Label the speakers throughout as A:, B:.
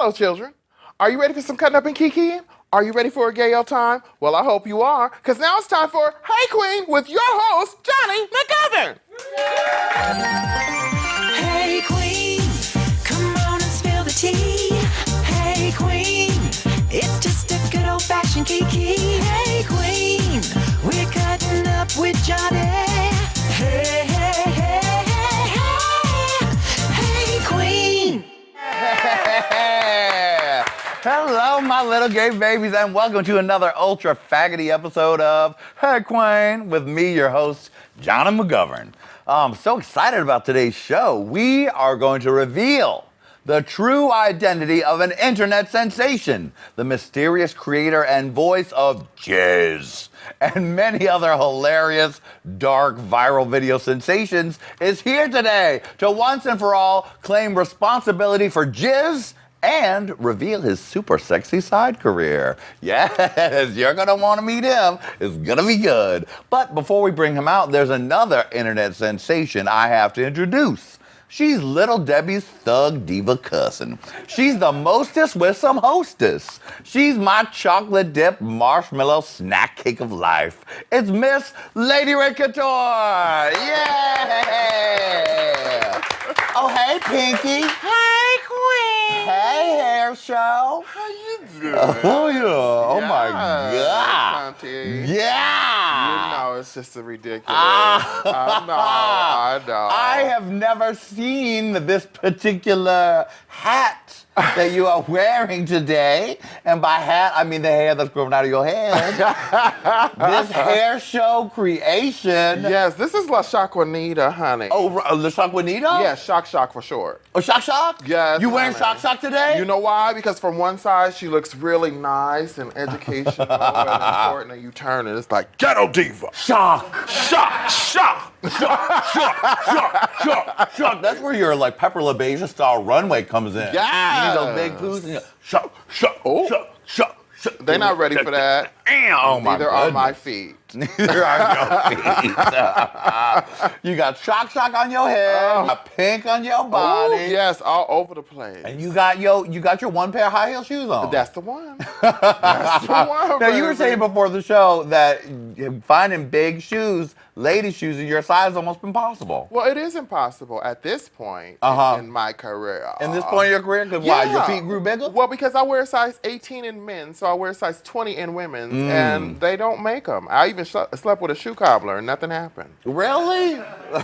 A: Hello, children. Are you ready for some cutting up and kikiing? Are you ready for a gay old time? Well, I hope you are, because now it's time for Hey Qween with your host, Jonny McGovern.
B: Hey Qween, come on and spill the tea. Hey Qween, it's just a good old-fashioned kiki. Hey Qween, we're cutting up with Jonny. Hey, hey, hey, hey, hey, hey Qween.
C: Hello, my little gay babies, and welcome to another ultra faggoty episode of Hey Qween with me, your host, Jonny McGovern. I'm so excited about today's show. We are going to reveal the true identity of an internet sensation, the mysterious creator and voice of Jaymes, and many other hilarious, dark, viral video sensations is here today to once and for all claim responsibility for jizz and reveal his super sexy side career. Yes, you're gonna wanna meet him. It's gonna be good. But before we bring him out, there's another internet sensation I have to introduce. She's Little Debbie's thug diva cousin. She's the mostest with some hostess. She's my chocolate dip marshmallow snack cake of life. It's Miss Lady Red Couture. Yeah! Oh, hey, Pinky.
A: Hey, Qween.
C: Hey, hair show.
A: How you doing?
C: Oh, yeah. Oh, my
A: Yes,
C: God.
A: Auntie.
C: Yeah.
A: You know, it's just a ridiculous.
C: Ah.
A: I know.
C: I have never seen this particular hat that you are wearing today. And by hat, I mean the hair that's growing out of your head. This hair show creation.
A: Yes, this is La Shaquanita, honey.
C: Oh, Le Shaquanita?
A: Yeah, Shock for short.
C: Oh, Shock?
A: Yes,
C: You wearing
A: honey.
C: Shock today?
A: You know why? Because from one side, she looks really nice and educational and important, and you turn it, it's like, ghetto diva.
C: Shock.
A: Shock.
C: That's where your like Pepper LaBeija style runway comes in.
A: Yes.
C: You need those big boots and
A: Oh.
C: shock.
A: They're not ready for that.
C: Oh my
A: Neither are my feet.
C: Neither are your feet. You got shock on your head, a pink on your body.
A: Ooh, yes, all over the place.
C: And you got your one pair of high heel shoes on.
A: That's the one. That's the one.
C: Now you were
A: baby.
C: saying before the show that finding big shoes, lady shoes in your size is almost impossible.
A: Well, it is impossible at this point in my career.
C: In this point in your career? Because why? Your feet grew bigger?
A: Well, because I wear a size 18 in men, so I wear a size 20 in women's, and they don't make them. I even slept with a shoe cobbler, and nothing happened.
C: Really?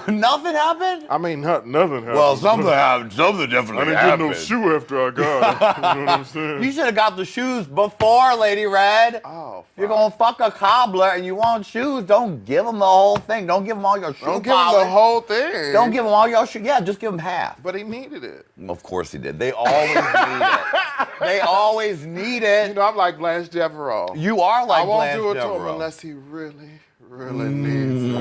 C: Nothing happened?
A: I mean, nothing happened.
C: Well, something happened. Something definitely happened.
A: I didn't get no shoe after I got it. You know what I'm saying?
C: You should have got the shoes before, Lady Red.
A: Oh, fuck.
C: You're going to fuck a cobbler and you want shoes. Don't give them the whole thing. Don't give them all your shoe
A: Don't give him
C: polish.
A: the whole thing.
C: Don't give them all your shoes. Yeah, just give them half.
A: But he needed it.
C: Of course he did. They always need it. They always need it.
A: You know, I'm like Blanche Devereaux.
C: You are like
A: I won't
C: Blanche
A: do it to him
C: Devereaux.
A: unless he really needs it.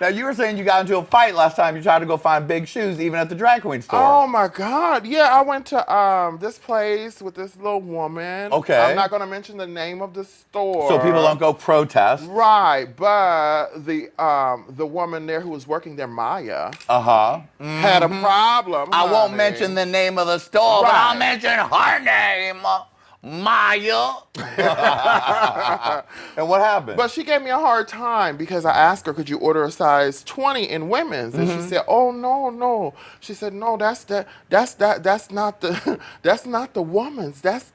C: Now, you were saying you got into a fight last time. You tried to go find big shoes, even at the drag queen store.
A: Oh my God! Yeah, I went to this place with this little woman.
C: Okay.
A: I'm not gonna mention the name of the store,
C: So people don't go protest.
A: Right, but the woman there who was working there, Maya, had a problem.
C: I won't
A: honey.
C: mention the name of the store, but
A: Right.
C: I'll mention her name, Maya. And what happened?
A: But she gave me a hard time because I asked her, could you order a size 20 in women's? And she said, oh, no. She said, no, that's not the woman's. That's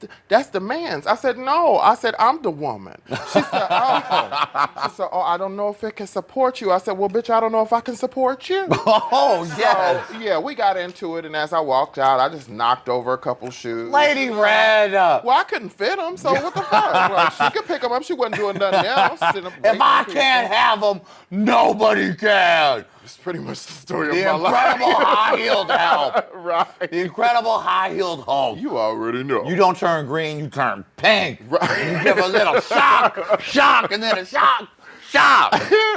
A: the man's. I said, no. I said, I'm the woman. She said, oh. She said, oh, I don't know if it can support you. I said, well, bitch, I don't know if I can support you.
C: Oh, yes.
A: So, yeah, we got into it, and as I walked out, I just knocked over a couple shoes.
C: Lady Red.
A: Well, I couldn't fit them, so what the fuck? Like, she could pick them up. She wasn't doing nothing else.
C: If I can't have them, nobody can.
A: It's pretty much the story
C: The
A: of my
C: incredible
A: life.
C: high-heeled Hulk.
A: Right.
C: The incredible high-heeled Hulk.
A: You already know.
C: You don't turn green, you turn pink.
A: Right.
C: You give a little shock, and then a shock.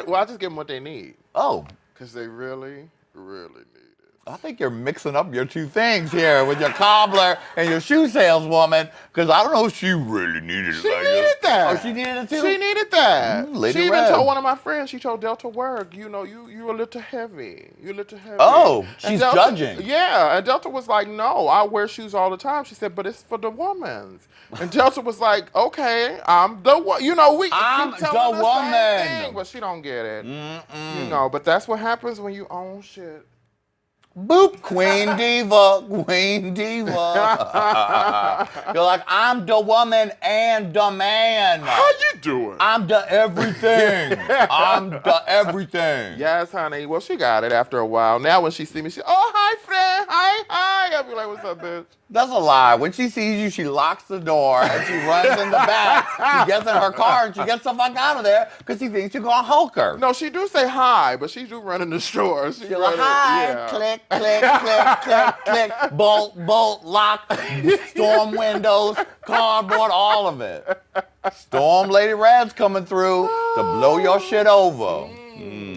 A: Well, I just give them what they need.
C: Oh.
A: Because they really, really need it.
C: I think you're mixing up your two things here with your cobbler and your shoe saleswoman, because I don't know if she really needed it.
A: She needed that.
C: Oh, she needed it too?
A: She needed that.
C: Lady
A: she even
C: Red.
A: told one of my friends, she told Delta Work, you know, you're a little heavy. You're a little heavy.
C: Oh,
A: And
C: she's
A: Delta,
C: judging.
A: Yeah, and Delta was like, no, I wear shoes all the time. She said, but it's for the women's. And Delta was like, okay, I'm the one. You know,
C: I'm
A: keep telling
C: the
A: the
C: woman.
A: same thing, but she don't get it. You know, but that's what happens when you own shit.
C: Boop, Queen Diva, Queen Diva. You're like, I'm the woman and the man.
A: How you doing?
C: I'm the everything. I'm the everything.
A: Yes, honey. Well, she got it after a while. Now when she see me, she, oh, hi, friend. Hi. I'll be like, what's up, bitch?
C: That's a lie. When she sees you, she locks the door and she runs in the back. She gets in her car and she gets the fuck out of there because she thinks you're gonna hulk her.
A: No, she do say hi, but she do run in the store.
C: She's like, hi, click, click, click, click, click, bolt, lock, storm windows, cardboard, all of it. Storm Lady Red's coming through to blow your shit over.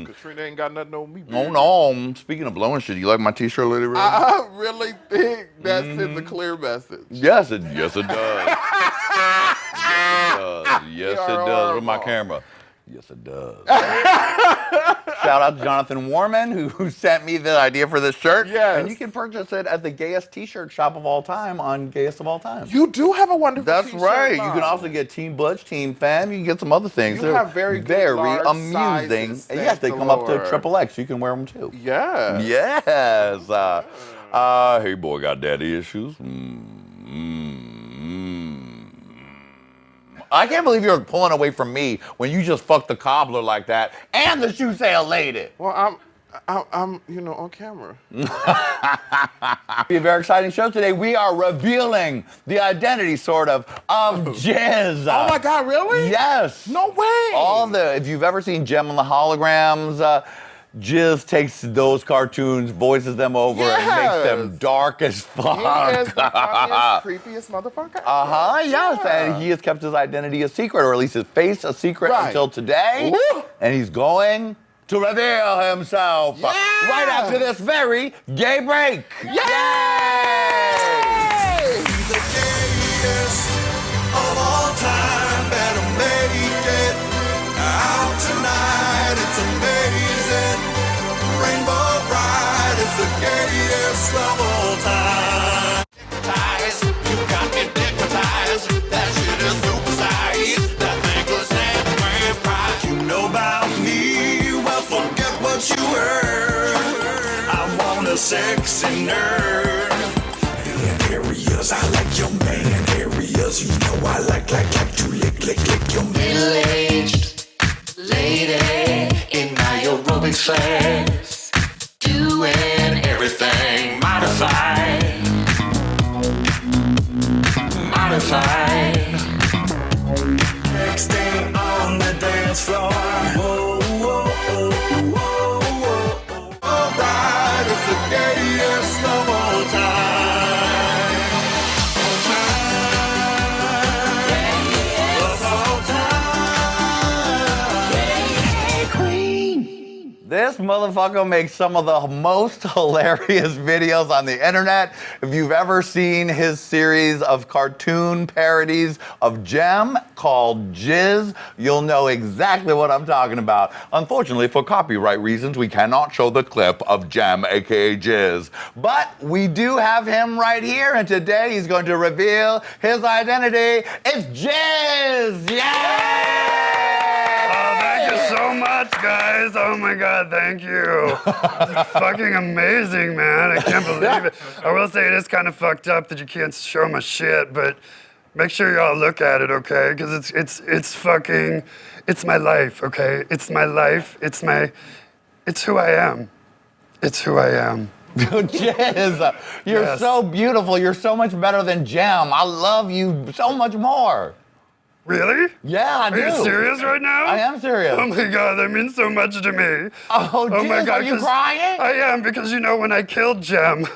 A: Katrina ain't got nothing on me.
C: Oh no! Speaking of blowing shit, you like my T-shirt, Lady Red?
A: I really think that sends a clear message.
C: Yes, it does. Yes, it does. Yes, it does. Where's my camera? Yes, it does. Shout out to Jonathan Warman, who sent me the idea for this shirt.
A: Yes.
C: And you can purchase it at the gayest T-shirt shop of all time on Gayest of All Time.
A: You do have a wonderful
C: That's
A: t-shirt
C: right.
A: line.
C: You can also get Team Butch, Team Femme. You can get some other things.
A: You have very good large
C: amusing.
A: sizes,
C: And yes, they come up to
A: galore.
C: XXX. You can wear them too.
A: Yeah.
C: Yes. Hey, boy, got daddy issues. I can't believe you're pulling away from me when you just fucked the cobbler like that and the shoe sale lady.
A: Well, I'm, you know, on camera.
C: Be a very exciting show today. We are revealing the identity, sort of Jizz.
A: Oh my God, really?
C: Yes.
A: No way.
C: If you've ever seen Gem on the holograms, Jizz takes those cartoons, voices them over, and makes them dark as fuck.
A: He is the funniest, creepiest motherfucker.
C: Yes. And he has kept his identity a secret, or at least his face a secret until today.
A: Ooh.
C: And he's going to reveal himself right after this very gay break.
A: Yay!
D: The gayest of all time, better make it out tonight. It's amazing, rainbow bright. It's the gayest of all time. Hypnotized, you got me hypnotized. That shit is super size. That thing was that grand prize. You know about me, well forget what you heard. I want a sexy nerd. Areas, I like your man areas. You know I like to lick your man.
B: Middle-aged lady in my aerobics class, doing everything modified.
D: Texting on the dance floor. Whoa, whoa, whoa, whoa, whoa. Alright, it's the gayest of all time.
B: Hey Qween.
C: This motherfucker makes some of the most hilarious videos on the internet. If you've ever seen his series of cartoon parodies of Gem called Jizz, you'll know exactly what I'm talking about. Unfortunately, for copyright reasons, we cannot show the clip of Gem, aka Jizz. But we do have him right here, and today he's going to reveal his identity. It's Jizz! Yay!
E: Thank you so much, guys. Oh my God, thank you. It's fucking amazing, man. I can't believe it. I will say it is kind of fucked up that you can't show my shit, but make sure y'all look at it, okay? Because it's fucking, it's my life, okay? It's my life. It's who I am. It's who I am.
C: Jizz, you're so beautiful. You're so much better than Gem. I love you so much more.
E: Really?
C: Yeah, I do.
E: Are you serious right now?
C: I am serious.
E: Oh my God, that means so much to me.
C: Oh,
E: my
C: Jizz,
E: God,
C: are you
E: 'cause
C: crying?
E: I am, because you know, when I killed Gem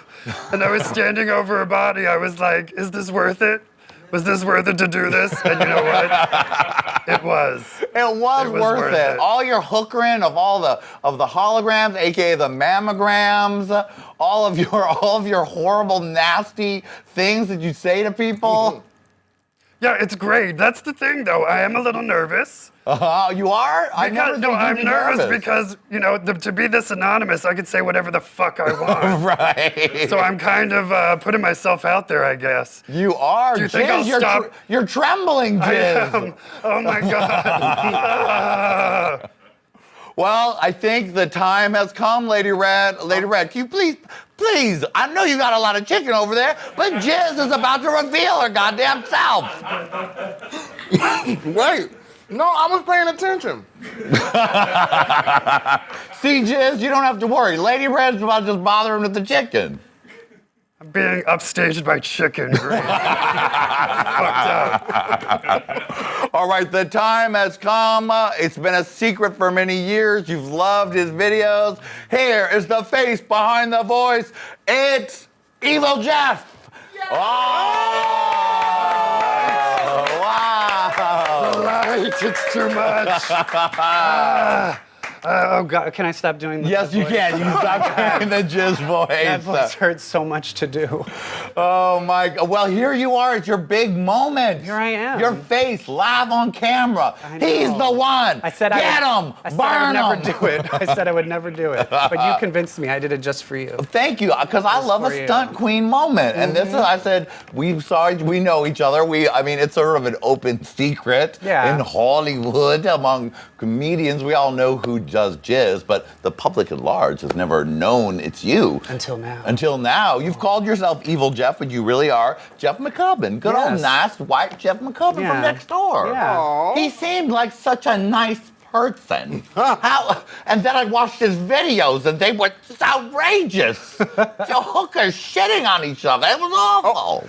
E: and I was standing over her body, I was like, is this worth it? Was this worth it to do this? And you know what? It was.
C: It was worth it. All your hookering of all the holograms, aka the mammograms, all of your horrible, nasty things that you say to people.
E: Yeah, it's great. That's the thing, though. I am a little nervous.
C: You are?
E: I'm nervous because, you know, to be this anonymous, I could say whatever the fuck I want.
C: Right.
E: So I'm kind of putting myself out there, I guess.
C: You are.
E: Do you think I'll stop?
C: You're trembling, Jizz.
E: I am. Oh my God.
C: Well, I think the time has come, Lady Red. Lady Red, can you please, I know you got a lot of chicken over there, but Jizz is about to reveal her goddamn self.
A: Wait. No, I was paying attention.
C: See, Jizz, you don't have to worry. Lady Red's about to just bother him with the chicken.
E: I'm being upstaged by chicken. Great. Fucked up.
C: All right, the time has come. It's been a secret for many years. You've loved his videos. Here is the face behind the voice. It's Evil Jeff. Yeah. Oh, wow.
E: The light, it's too much. Oh God, can I stop doing this?
C: Yes, you can. You can stop doing the Jizz voice.
E: That voice hurts so much to do.
C: Oh my God. Well, here you are. It's your big moment.
E: Here I am.
C: Your face live on camera.
E: I know.
C: He's the one.
E: I said
C: Get him.
E: I said
C: Burn
E: I would never
C: him.
E: do it. I said I would never do it. But you convinced me. I did it just for you.
C: Thank you, because I love a
E: for you.
C: stunt queen moment. And this is, I said, we know each other. I mean, it's sort of an open secret in Hollywood among comedians. We all know who does Jizz, but the public at large has never known it's you.
E: Until now.
C: Until now. You've called yourself Evil Jeff, but you really are Jeff McGovern. Good old nice white Jeff McGovern from next door.
E: Yeah.
A: Aww.
C: He seemed like such a nice person. And then I watched his videos and they were just outrageous. The hookers shitting on each other. It was awful.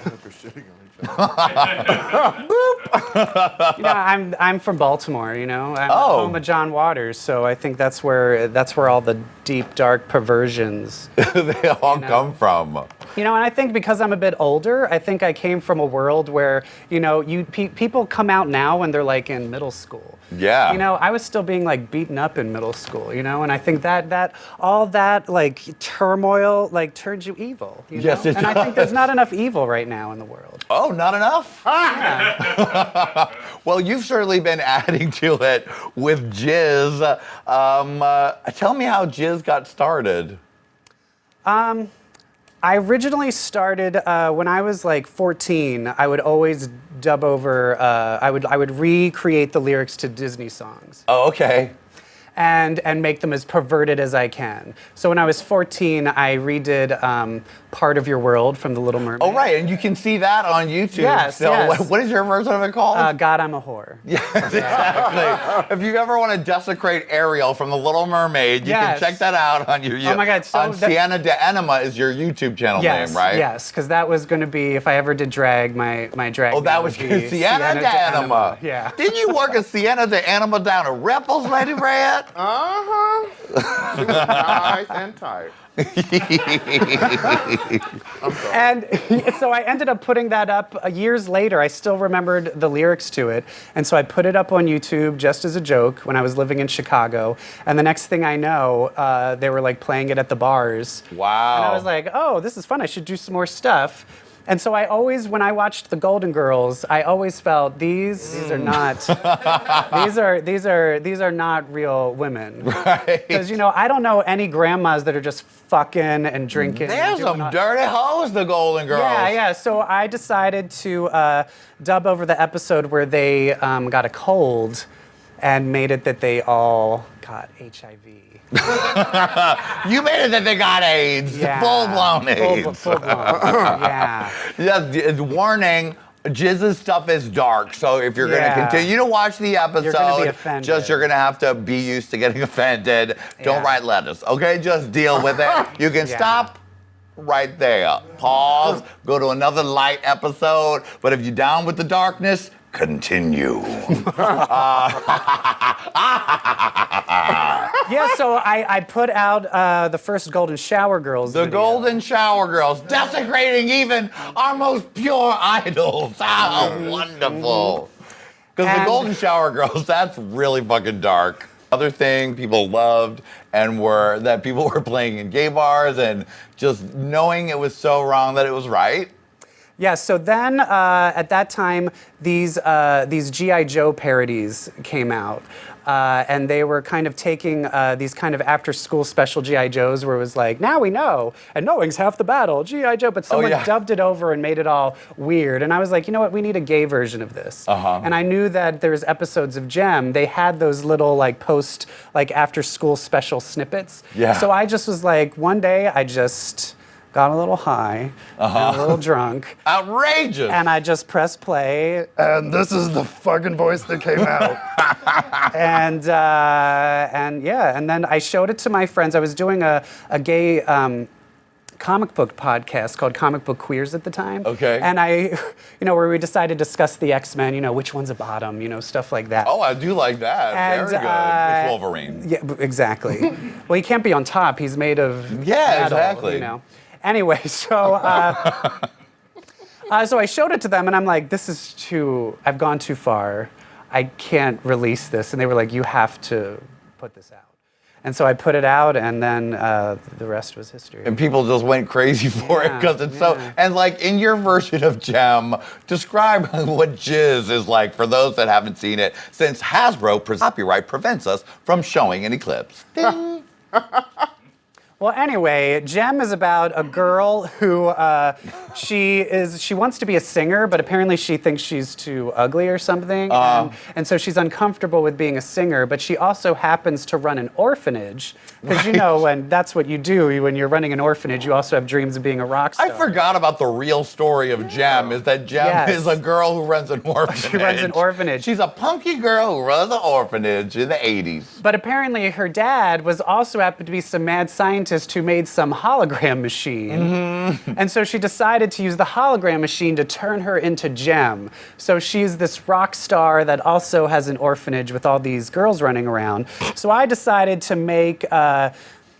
E: You know, I'm from Baltimore. You know, I'm home of John Waters, so I think that's where all the deep, dark perversions
C: They all come from.
E: You know, and I think because I'm a bit older, I think I came from a world where, you know, people come out now when they're like in middle school.
C: Yeah.
E: You know, I was still being like beaten up in middle school, you know, and I think that all that like turmoil like turns you evil. You
C: Yes,
E: know?
C: it
E: And I think
C: does.
E: there's not enough evil right now in the world.
C: Oh, not enough?
E: Yeah.
C: Well, you've certainly been adding to it with Jizz. Tell me how Jizz got started.
E: I originally started when I was like 14. I would always dub over. I would recreate the lyrics to Disney songs.
C: Oh, okay.
E: And make them as perverted as I can. So when I was 14, I redid Part of Your World from The Little Mermaid.
C: Oh, right, and you can see that on YouTube.
E: Yes,
C: So
E: yes.
C: what is your version of it called?
E: God, I'm a Whore.
C: Yes, exactly. If you ever want to desecrate Ariel from The Little Mermaid, you can
E: Yes.
C: check that out on your YouTube.
E: Oh my God, so
C: on Sienna de Enema is your YouTube channel
E: Yes,
C: name, right?
E: yes, because that was going to be, if I ever did drag, my drag
C: Oh, that
E: name
C: was
E: would be
C: Sienna de Enema.
E: Yeah.
C: Didn't you work as Sienna de Enema down at Ripples, Lady Red?
A: She was nice and tight.
E: And so I ended up putting that up years later. I still remembered the lyrics to it. And so I put it up on YouTube just as a joke when I was living in Chicago. And the next thing I know, they were like playing it at the bars.
C: Wow.
E: And I was like, oh, this is fun. I should do some more stuff. And so I always, when I watched the Golden Girls, I always felt these are not these are not real women.
C: Right.
E: Because you know, I don't know any grandmas that are just fucking and drinking.
C: There's
E: and doing
C: some
E: all-
C: dirty hoes, the Golden Girls.
E: Yeah. So I decided to dub over the episode where they got a cold and made it that they all got HIV.
C: You made it that they got AIDS.
E: Yeah.
C: Full-blown AIDS.
E: Full blown. Yeah.
C: Yeah, warning, Jizz's stuff is dark, so if you're going to
E: Yeah.
C: continue to watch the episode,
E: You're gonna be offended.
C: you're going to have to be used to getting offended. Don't
E: Yeah.
C: write letters, okay? Just deal with it. You can
E: Yeah.
C: stop right there. Pause, go to another light episode, but if you're down with the darkness, continue.
F: Yeah, so I put out the first Golden Shower Girls
C: The
F: video.
C: Golden Shower Girls, desecrating even our most pure idols. How wonderful. Because the
F: And-
C: Golden Shower Girls, that's really fucking dark. Other thing people loved and that people were playing in gay bars and just knowing it was so wrong that it was right.
F: Yeah, so then at that time, these G.I. Joe parodies came out. And they were kind of taking these kind of after-school special G.I. Joes where it was like, now we know, and knowing's half the battle, G.I. Joe. But someone dubbed it over and made it all weird. And I was like, you know what, we need a gay version of this. And I knew that there's episodes of Gem, they had those little like after-school special snippets.
C: Yeah.
F: So I just was like, one day I just got a little high, and a little drunk,
C: Outrageous.
F: and I just pressed play.
E: And this is the fucking voice that came out.
F: And yeah, and then I showed it to my friends. I was doing a gay comic book podcast called Comic Book Queers at the time.
C: Okay.
F: And where we decided to discuss the X-Men, which one's a bottom, stuff like that.
C: Oh, I do like that.
F: And,
C: Very good. It's Wolverine.
F: Yeah, exactly. Well, he can't be on top. He's made of
C: Yeah,
F: metal,
C: exactly.
F: Anyway, so so I showed it to them, and I'm like, I've gone too far. I can't release this. And they were like, you have to put this out. And so I put it out, and then the rest was history.
C: And people just went crazy for it because it's so. And like in your version of Gem, describe what Jizz is like for those that haven't seen it, since Hasbro copyright prevents us from showing any clips. Ding.
F: Well, anyway, Gem is about a girl who she wants to be a singer, but apparently she thinks she's too ugly or something, and so she's uncomfortable with being a singer. But she also happens to run an orphanage, because when that's what you do when you're running an orphanage. You also have dreams of being a rock star.
C: I forgot about the real story of Gem. Is that Gem is a girl who runs an orphanage?
F: She runs an orphanage.
C: She's a punky girl who runs an orphanage in the 80s.
F: But apparently her dad was also happened to be some mad scientist who made some hologram machine. Mm-hmm. And so she decided to use the hologram machine to turn her into Gem. So she's this rock star that also has an orphanage with all these girls running around. So I decided to make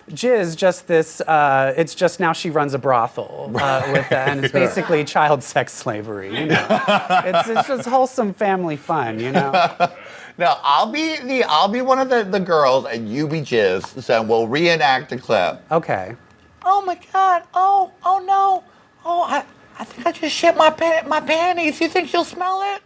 F: Jizz just this, it's just now she runs a brothel with that, and it's basically child sex slavery, It's just wholesome family fun,
C: Now I'll be one of the girls and you be Jizz, so we'll reenact the clip.
F: Okay.
C: Oh my God! Oh no! Oh, I think I just shit my panties. You think she'll smell it?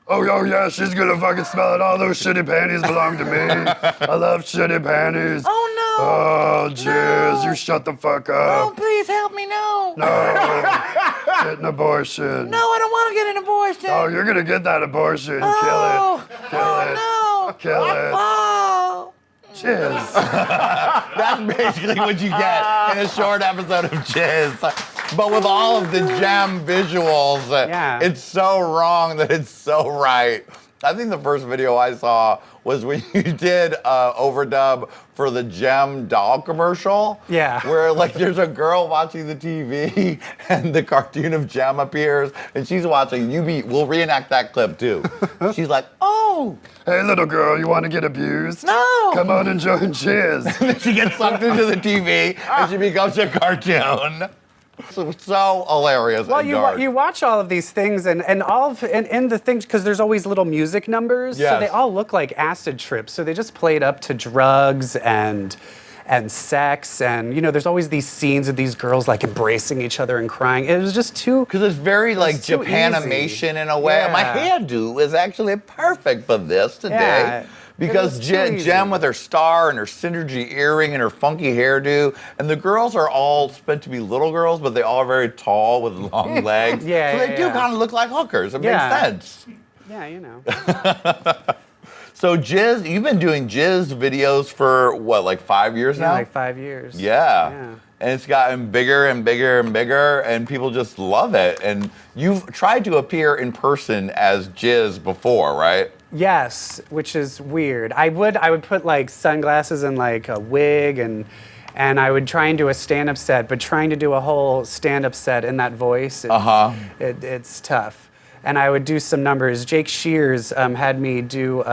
E: Oh yeah, she's gonna fucking smell it. All those shitty panties belong to me. I love shitty panties.
C: Oh no!
E: Oh, Jizz, you shut the fuck
C: Oh,
E: up.
C: please help me! No!
E: Get an abortion.
C: No, I don't want to get an abortion.
E: Oh, you're gonna get that abortion.
C: Oh,
E: Kill it.
C: no!
E: Kill it.
C: Oh!
E: Jizz.
C: That's basically what you get in a short episode of Jizz. But with all of the Gem visuals, it's so wrong that it's so right. I think the first video I saw was when you did overdub for the Gem doll commercial.
F: Yeah.
C: Where like there's a girl watching the TV and the cartoon of Gem appears and she's watching. We'll reenact that clip too. She's like, oh.
E: Hey, little girl, you want to get abused?
C: No.
E: Come on and join Jizz.
C: And then she gets sucked into the TV and she becomes a cartoon. So hilarious.
F: Well,
C: and dark.
F: you watch all of these things and the things, because there's always little music numbers, so
C: Yes.
F: they all look like acid trips. So they just played up to drugs and sex, and there's always these scenes of these girls like embracing each other and crying. It was just too,
C: because it's very like
F: too
C: Japanimation
F: easy.
C: in a way.
F: Yeah.
C: My hairdo is actually perfect for this today.
F: Yeah.
C: Because
F: It was too easy.
C: Gem with her star and her synergy earring and her funky hairdo, and the girls are all meant to be little girls, but they all are very tall with long legs.
F: Yeah,
C: so they
F: yeah,
C: do
F: yeah.
C: kind of look like hookers. It
F: Yeah.
C: makes sense.
F: yeah,
C: So Jizz, you've been doing Jizz videos for what, like 5 years now?
F: like 5 years.
C: Yeah. And it's gotten bigger and bigger and bigger, and people just love it. And you've tried to appear in person as Jizz before, right?
F: Yes, which is weird. I would put like sunglasses and like a wig and I would try and do a stand-up set, but trying to do a whole stand-up set in that voice, it's tough. and I would do some numbers. Jake Shears had me do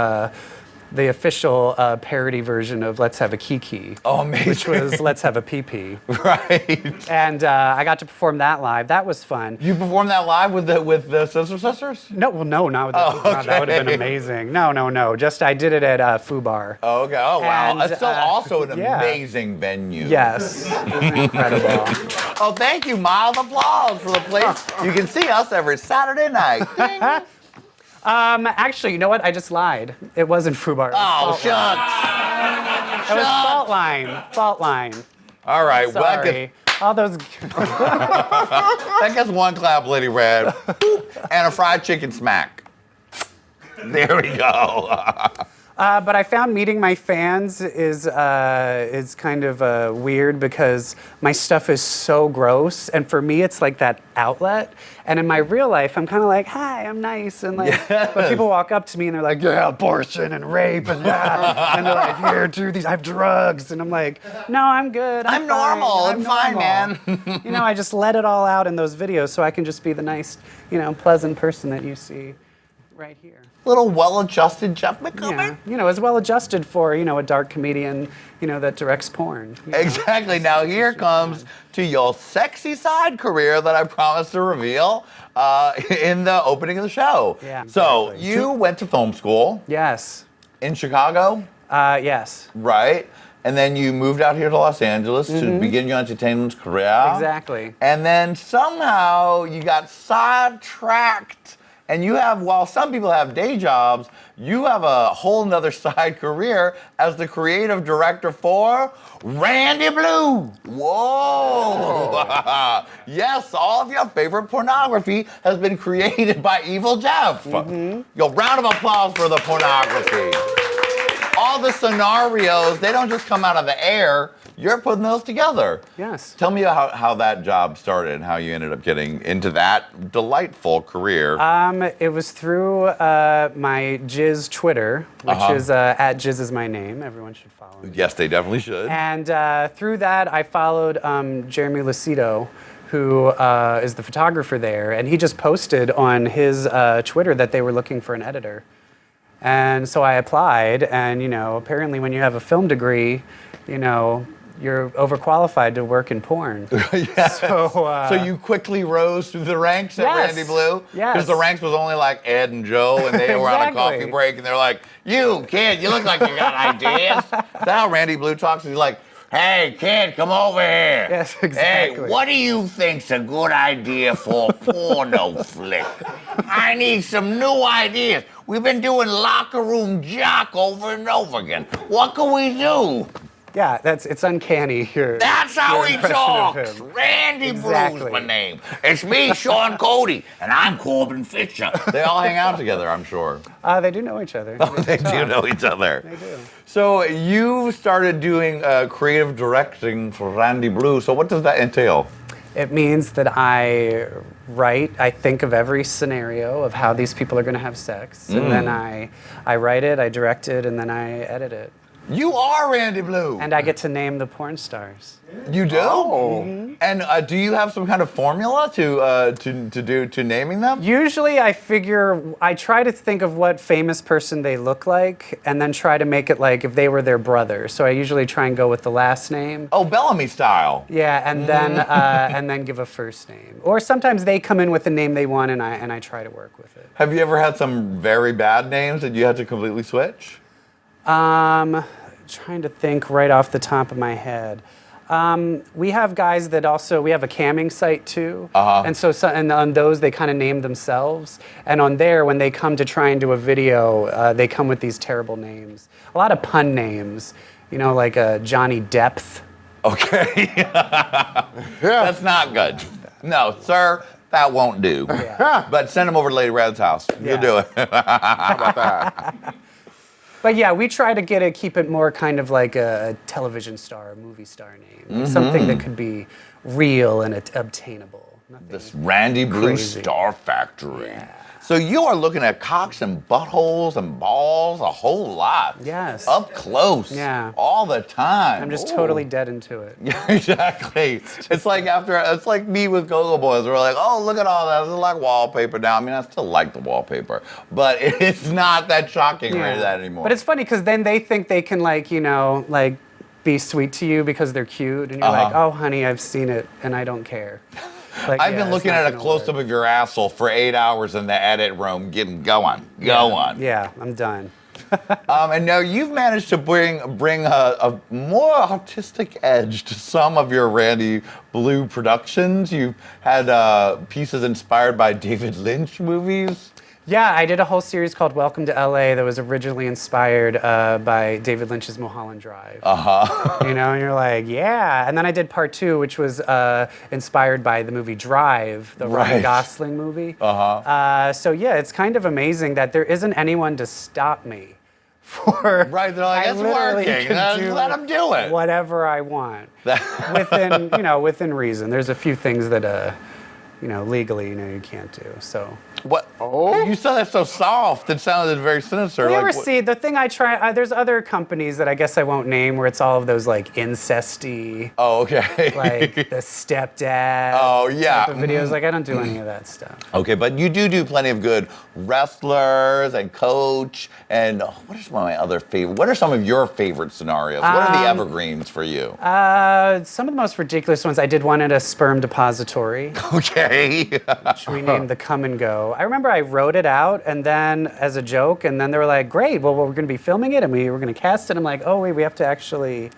F: the official parody version of Let's Have a Kiki.
C: Oh, amazing.
F: Which was Let's Have a Pee-Pee.
C: Right.
F: And I got to perform that live. That was fun.
C: You performed that live with the Sister Sisters?
F: No, well, no, not with the
C: Oh,
F: God, that would have been
C: okay.
F: amazing. No. Just I did it at Fubar.
C: Oh, okay. Oh, wow.
F: And,
C: It's still also an
F: yeah.
C: amazing venue.
F: Yes, it was incredible.
C: Oh, thank you. Mild applause for the place. You can see us every Saturday night. Ding.
F: Actually, you know what? I just lied. It wasn't Fubar.
C: Oh, shucks.
F: It was Fault Line. Fault Line.
C: All right. Well,
F: Sorry. All those.
C: that gets one clap, Lady Red. And a fried chicken smack. There we go.
F: But I found meeting my fans is kind of weird because my stuff is so gross, and for me it's like that outlet. And in my real life, I'm kind of like, hi, I'm nice, and like, but people walk up to me and they're like, yeah, abortion and rape and and they're like, here, do these, I have drugs, and I'm like, no, I'm good.
C: I'm
F: fine.
C: normal. I'm fine, man.
F: You know, I just let it all out in those videos so I can just be the nice, pleasant person that you see right here.
C: Little well-adjusted Jeff McGovern.
F: Yeah, as well adjusted for, a dark comedian, that directs porn.
C: Exactly. Now here comes to your sexy side career that I promised to reveal in the opening of the show.
F: Yeah,
C: So
F: exactly.
C: you went to film school
F: Yes.
C: in Chicago,
F: Yes.
C: right? And then you moved out here to Los Angeles to begin your entertainment career.
F: Exactly.
C: And then somehow you got sidetracked. And you have, while some people have day jobs, you have a whole nother side career as the creative director for Randy Blue. Whoa. Yes, all of your favorite pornography has been created by Evil Jeff. Yo, round of applause for the pornography. All the scenarios, they don't just come out of the air. You're putting those together.
F: Yes.
C: Tell me how that job started and how you ended up getting into that delightful career.
F: It was through my Jizz Twitter, which is at Jizz is my name. Everyone should follow me.
C: Yes, they definitely should.
F: And through that, I followed Jeremy Lucido, who is the photographer there, and he just posted on his Twitter that they were looking for an editor. And so I applied, and apparently when you have a film degree, you're overqualified to work in porn.
C: Yes. So you quickly rose through the ranks at
F: Yes.
C: Randy Blue?
F: Yes.
C: Because the ranks was only like Ed and Joe, and they were on a
F: Exactly.
C: coffee break, and they're like, you, kid, you look like you got ideas. That's how Randy Blue talks. He's like, hey, kid, come over here.
F: Yes, exactly.
C: Hey, what do you think's a good idea for a porno flick? I need some new ideas. We've been doing locker room jock over and over again. What can we do?
F: Yeah, it's uncanny here.
C: That's how
F: your
C: he
F: impression
C: talks.
F: of him.
C: Randy
F: Exactly.
C: Blue's my name. It's me, Sean Cody, and I'm Corbin Fisher. They all hang out together, I'm sure.
F: They do know each other.
C: They do know each other.
F: They do.
C: So you started doing creative directing for Randy Blue. So what does that entail?
F: It means that I think of every scenario of how these people are going to have sex, and then I write it, I direct it, and then I edit it.
C: You are Randy Blue.
F: And I get to name the porn stars.
C: You do? And do you have some kind of formula to naming them?
F: Usually I try to think of what famous person they look like, and then try to make it like if they were their brother. So I usually try and go with the last name.
C: Oh, Bellamy style.
F: Yeah, and then give a first name. Or sometimes they come in with the name they want, and I try to work with it.
C: Have you ever had some very bad names that you had to completely switch?
F: Trying to think right off the top of my head. We have guys that we have a camming site too. And and on those they kind of name themselves. And on there, when they come to try and do a video, they come with these terrible names. A lot of pun names, like Johnny Depth.
C: Okay. That's not good. No, sir, that won't do.
F: Yeah.
C: But send him over to Lady Red's house. You'll
F: Yeah.
C: do it.
A: How about that?
F: But yeah, we try to keep it more kind of like a television star, a movie star name. Something that could be real and obtainable.
C: This Randy Blue
F: crazy.
C: Star Factory. So you are looking at cocks and buttholes and balls a whole lot.
F: Yes.
C: Up close.
F: Yeah.
C: All the time.
F: I'm just
C: Ooh.
F: totally dead into it.
C: Yeah, exactly. It's like me with Go-Go Boys. We're like, oh, look at all that. This is like wallpaper now. I mean, I still like the wallpaper, but it's not that shocking right that anymore.
F: But it's funny because then they think they can be sweet to you because they're cute, and you're like, oh, honey, I've seen it, and I don't care. Like,
C: I've been looking at a close-up of your asshole for 8 hours in the edit room, getting going.
F: Yeah, I'm done.
C: And now you've managed to bring a more artistic edge to some of your Randy Blue productions. You've had pieces inspired by David Lynch movies.
F: Yeah, I did a whole series called Welcome to LA that was originally inspired by David Lynch's Mulholland Drive. You know, and you're like, yeah. And then I did part 2, which was inspired by the movie Drive, the Ryan Gosling movie. So yeah, it's kind of amazing that there isn't anyone to stop me for.
C: Right, they're like, it's working. Let them do it.
F: Whatever I want. Within reason. There's a few things that legally, you can't do. So.
C: What? Oh. You said that so soft. It sounded very sinister.
F: You ever see the thing I try? There's other companies that I guess I won't name where it's all of those like incesty.
C: Oh, okay.
F: Like the stepdad.
C: Oh, yeah.
F: Type of videos. Like I don't do any of that stuff.
C: Okay, but you do plenty of good wrestlers and coach. And what are some of my other favorite? What are some of your favorite scenarios? What are the evergreens for you?
F: Some of the most ridiculous ones. I did one at a sperm depository.
C: Okay.
F: Which we named the Come and Go. I remember I wrote it out and then as a joke, and then they were like, great, well, we're going to be filming it and we were going to cast it. I'm like, oh, wait, we actually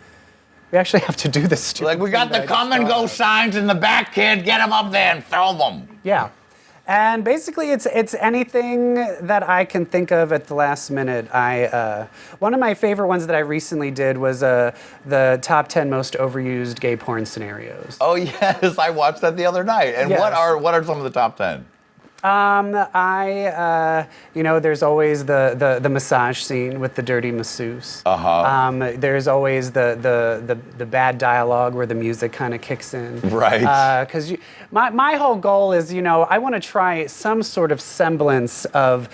F: have to do this stupid
C: Like, we got the Come and Go signs in the back, kid. Get them up there and film them.
F: Yeah. And basically, it's anything that I can think of at the last minute. One of my favorite ones that I recently did was the top 10 most overused gay porn scenarios.
C: Oh, yes, I watched that the other night. And
F: Yes.
C: what are some of the top 10?
F: There's always the massage scene with the dirty masseuse. There's always the bad dialogue where the music kind of kicks in.
C: Right.
F: Because my whole goal is, I want to try some sort of semblance of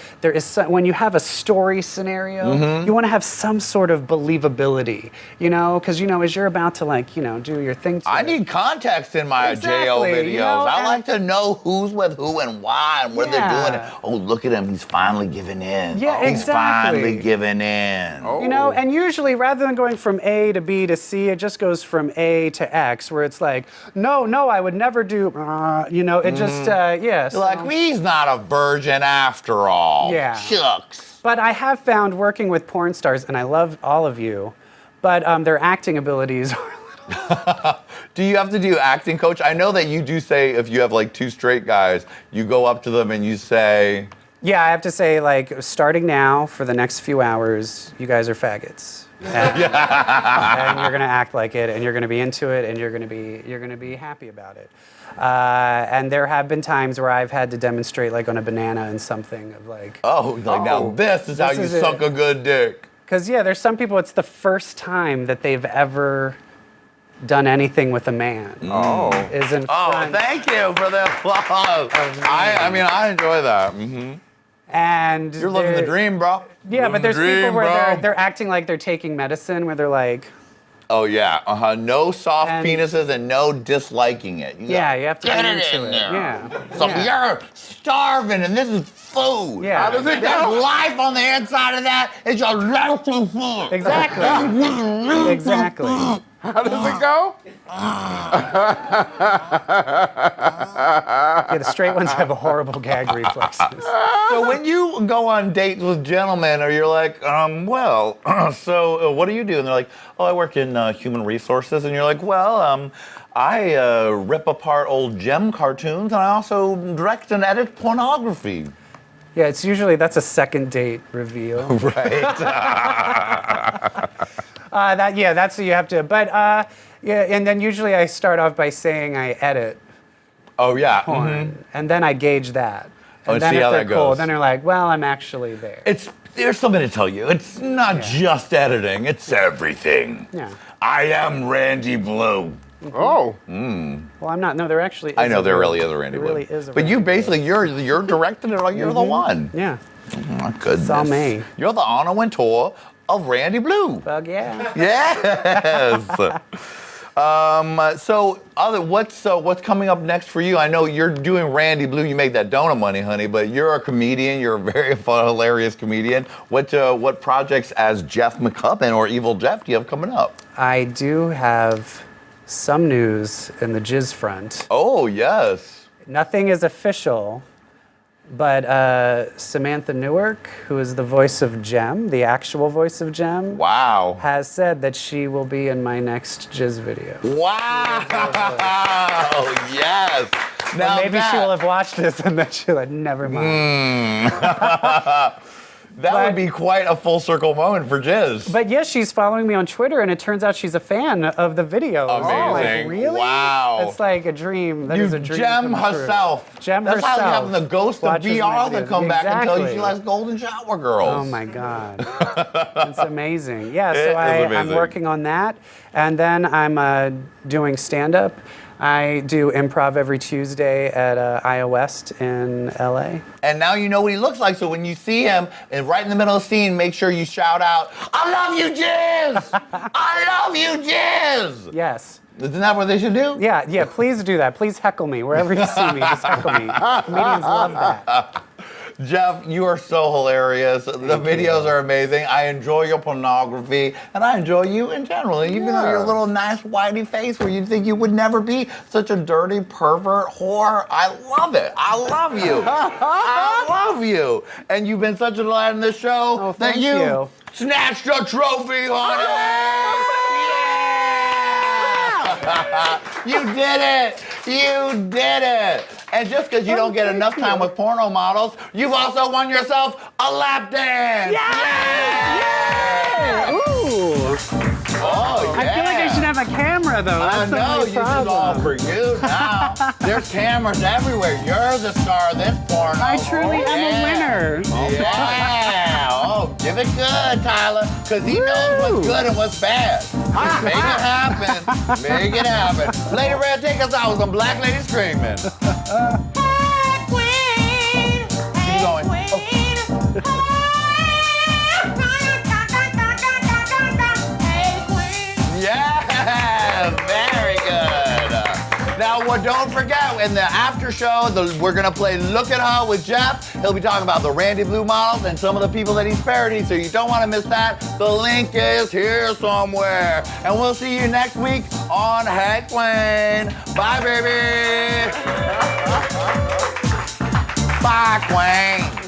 F: when you have a story scenario, you want to have some sort of believability, because as you're about to do your thing.
C: I need context in my JO videos. I like to know who's with who and why. And what they're doing. Oh, look at him. He's finally giving in.
F: Yeah,
C: He's
F: exactly.
C: finally giving in.
A: Oh.
F: And usually rather than going from A to B to C, it just goes from A to X, where it's like, no, I would never do, it just,
C: You're like, he's not a virgin after all.
F: Yeah.
C: Shucks.
F: But I have found working with porn stars, and I love all of you, but their acting abilities are
C: Do you have to do acting coach? I know that you do say if you have like 2 straight guys, you go up to them and you say...
F: Yeah, I have to say, starting now for the next few hours, you guys are faggots. And you're gonna act like it, and you're gonna be into it, and you're gonna be happy about it. And there have been times where I've had to demonstrate on a banana and something of
C: now this is how you suck a good dick.
F: Because there's some people, it's the first time that they've ever done anything with a man. Is in front.
C: Thank you for the applause. I enjoy that.
F: And
C: you're living the dream, bro.
F: Yeah, but there's people where
C: bro.
F: they're acting like they're taking medicine, where they're like,
C: oh yeah, no soft penises and no disliking it.
F: You have to get into it.
C: Yeah. So you're starving and this is food.
F: Yeah.
C: How does it go? There's life on the inside of that. It's your little food.
F: Exactly. Exactly.
A: How does it go?
F: The straight ones have horrible gag reflexes.
C: So when you go on dates with gentlemen, or you're like, so what do you do? And they're like, oh, I work in human resources. And you're like, well, I rip apart old gem cartoons, and I also direct and edit pornography.
F: Yeah, it's usually, that's a second date reveal.
C: Right.
F: That's what you have to, but and then usually I start off by saying I edit porn, and then I gauge that. And then
C: see
F: if
C: how
F: they're
C: that
F: cool,
C: goes.
F: then they're like, well, I'm actually there.
C: There's something to tell you. It's not just editing, it's everything.
F: Yeah.
C: I am Randy Blue.
A: Oh.
F: Well, I'm not. No, there actually is
C: I know
F: a
C: there
F: real-
C: really is a Randy
F: there
C: Blue.
F: really is a
C: But you
F: Randy Blue.
C: basically, you're directing it, like you're the one.
F: Yeah.
C: Oh my goodness.
F: It's all me.
C: You're the honor winner of Randy Blue.
F: Bug, yeah.
C: Yes. What's coming up next for you? I know you're doing Randy Blue. You make that donut money, honey. But you're a comedian. You're a very fun, hilarious comedian. What projects as Jeff McCubbin or Evil Jeff do you have coming up?
F: I do have some news in the jizz front.
C: Oh yes.
F: Nothing is official, but Samantha Newark, who is the voice of Jem, the actual voice of Jem,
C: Wow.
F: has said that she will be in my next jizz video.
C: Wow. Yes. Now
F: Maybe she will have watched this and then she'll like, never mind.
C: That would be quite a full circle moment for Jizz.
F: But yes, she's following me on Twitter, and it turns out she's a fan of the videos.
C: Amazing.
F: Like, really?
C: Wow.
F: It's like a dream. That is a dream.
C: Jem
F: come true.
C: herself.
F: Jem
C: That's
F: herself.
C: how you have the ghost of
F: watches
C: B.
F: my
C: Arthur
F: videos.
C: come back and tell you she
F: Exactly.
C: likes Golden Shower Girls.
F: Oh my God. It's amazing. Yeah,
C: It
F: so
C: is
F: I'm
C: amazing.
F: working on that. And then I'm doing stand-up. I do improv every Tuesday at IO West in LA.
C: And now you know what he looks like, so when you see him and right in the middle of the scene, make sure you shout out, I love you, Jizz! I love you, Jizz!
F: Yes.
C: Isn't that what they should do?
F: Yeah, please do that. Please heckle me. Wherever you see me, just heckle me. Comedians love that.
C: Jeff, you are so hilarious. The videos are amazing. I enjoy your pornography, and I enjoy you in general. And even though your little nice whitey face where you think you would never be such a dirty pervert whore, I love it. I love you. I love you. And you've been such a delight in this show
F: Oh,
C: that
F: thank you.
C: snatched a trophy, honey. Yeah! You did it. You did it. And just because you don't get enough time with porno models, you've also won yourself a lap dance. Yeah!
F: Ooh.
C: Oh, yeah.
F: I feel like I should have a camera, though.
C: I
F: That's the
C: know,
F: only
C: this is all
F: problem.
C: for you now. There's cameras everywhere. You're the star of this porno.
F: I truly am a
C: Yeah.
F: winner.
C: Yeah. Oh, give it good, Tyler, because he knows what's good and what's bad. Make it happen. Make it happen. Lady Red, take us out with some Black Lady Screaming. Keep going. Yeah, very good. Now, don't forget, in the after show, we're going to play Look at Her with Jeff. He'll be talking about the Randy Blue models and some of the people that he's parodied, so you don't want to miss that. The link is here somewhere. And we'll see you next week on Hey Qween. Bye, baby. Bye, Qween.